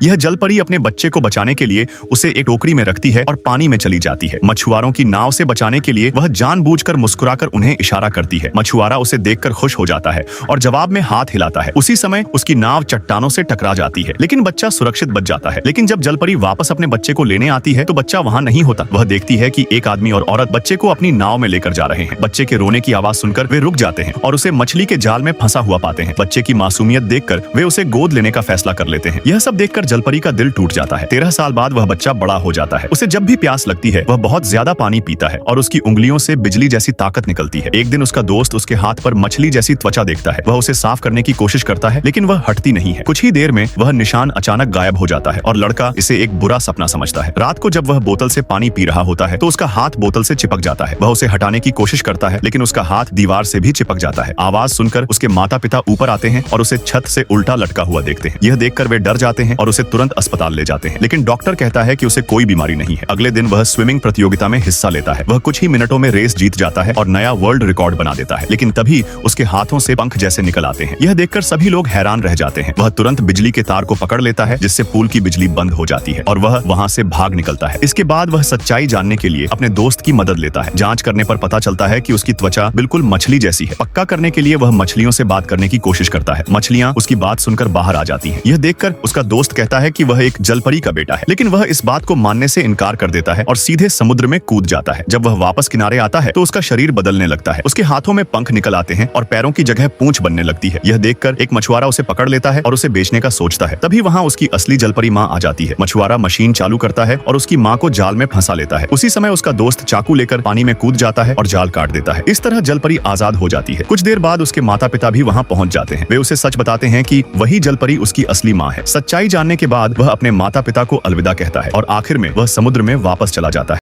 यह जल परी अपने बच्चे को बचाने के लिए उसे एक टोकरी में रखती है और पानी में चली जाती है। मछुआरों की नाव से बचाने के लिए वह जानबूझकर मुस्कुराकर उन्हें इशारा करती है। मछुआरा उसे देखकर खुश हो जाता है और जवाब में हाथ हिलाता है। उसी समय उसकी नाव चट्टानों से टकरा जाती है, लेकिन बच्चा सुरक्षित बच जाता है। लेकिन जब जल परी वापस अपने बच्चे को लेने आती है तो बच्चा वहाँ नहीं होता। वह देखती है कि एक आदमी और औरत बच्चे को अपनी नाव में लेकर जा रहे हैं। बच्चे के रोने की आवाज सुनकर वे रुक जाते हैं और उसे मछली के जाल में फंसा हुआ पाते हैं। बच्चे की मासूमियत देखकर वे उसे गोद लेने का फैसला कर लेते हैं। यह सब देखकर जल परी का दिल टूट जाता है। 13 साल बाद वह बच्चा बड़ा हो जाता है। उसे जब भी प्यास लगती है वह बहुत ज्यादा पानी पीता है और उसकी उंगलियों से बिजली जैसी ताकत निकलती है। एक दिन उसका दोस्त उसके हाथ पर मछली जैसी त्वचा देखता है। वह उसे साफ करने की कोशिश करता है, लेकिन वह हटती नहीं है। कुछ ही देर में वह निशान अचानक गायब हो जाता है और लड़का इसे एक बुरा सपना समझता है। रात को जब वह बोतल से पानी पी रहा होता है तो उसका हाथ बोतल से चिपक जाता है। वह उसे हटाने की कोशिश करता है, लेकिन उसका हाथ दीवार से भी चिपक जाता है। आवाज सुनकर उसके माता पिता ऊपर आते हैं और उसे छत से उल्टा लटका हुआ देखते हैं। यह देखकर वे डर जाते हैं और उसे तुरंत अस्पताल ले जाते हैं, लेकिन डॉक्टर कहता है कि उसे कोई बीमारी नहीं है। अगले दिन वह स्विमिंग प्रतियोगिता में हिस्सा लेता है। वह कुछ ही मिनटों में रेस जीत जाता है और नया वर्ल्ड रिकॉर्ड बना देता है, लेकिन तभी उसके हाथों से पंख जैसे निकल आते हैं। यह देखकर सभी लोग हैरान रह जाते हैं। वह तुरंत बिजली के तार को पकड़ लेता है, जिससे पूल की बिजली बंद हो जाती है और वह वहां से भाग निकलता है। इसके बाद वह सच्चाई जानने के लिए अपने दोस्त की मदद लेता है। जांच करने पर पता चलता है कि उसकी त्वचा बिल्कुल मछली जैसी है। पक्का करने के लिए वह मछलियों से बात करने की कोशिश करता है। मछलियां उसकी बात सुनकर बाहर आ जाती हैं। यह देखकर उसका दोस्त कहता है कि वह एक जलपरी का बेटा है, लेकिन वह इस बात को मानने से इनकार कर देता है और सीधे समुद्र में कूद जाता है। जब वह वापस किनारे आता है तो उसका शरीर बदलने लगता है। उसके हाथों में पंख निकल आते हैं और पैरों की जगह पूंछ बनने लगती है। यह देखकर एक मछुआरा उसे पकड़ लेता है और उसे बेचने का सोचता है। तभी वहाँ उसकी असली जलपरी माँ आ जाती है। मछुआरा मशीन चालू करता है और उसकी माँ को जाल में फंसा लेता है। उसी समय उसका दोस्त चाकू लेकर पानी में कूद जाता है और जाल काट देता है। इस तरह जलपरी आजाद हो जाती है। कुछ देर बाद उसके माता पिता भी वहाँ पहुँच जाते हैं। वे उसे सच बताते हैं कि वही जलपरी उसकी असली माँ है। सच्चाई जानने के बाद वह अपने माता पिता को अलविदा कहता है और आखिर में वह समुद्र में वापस चला जाता है।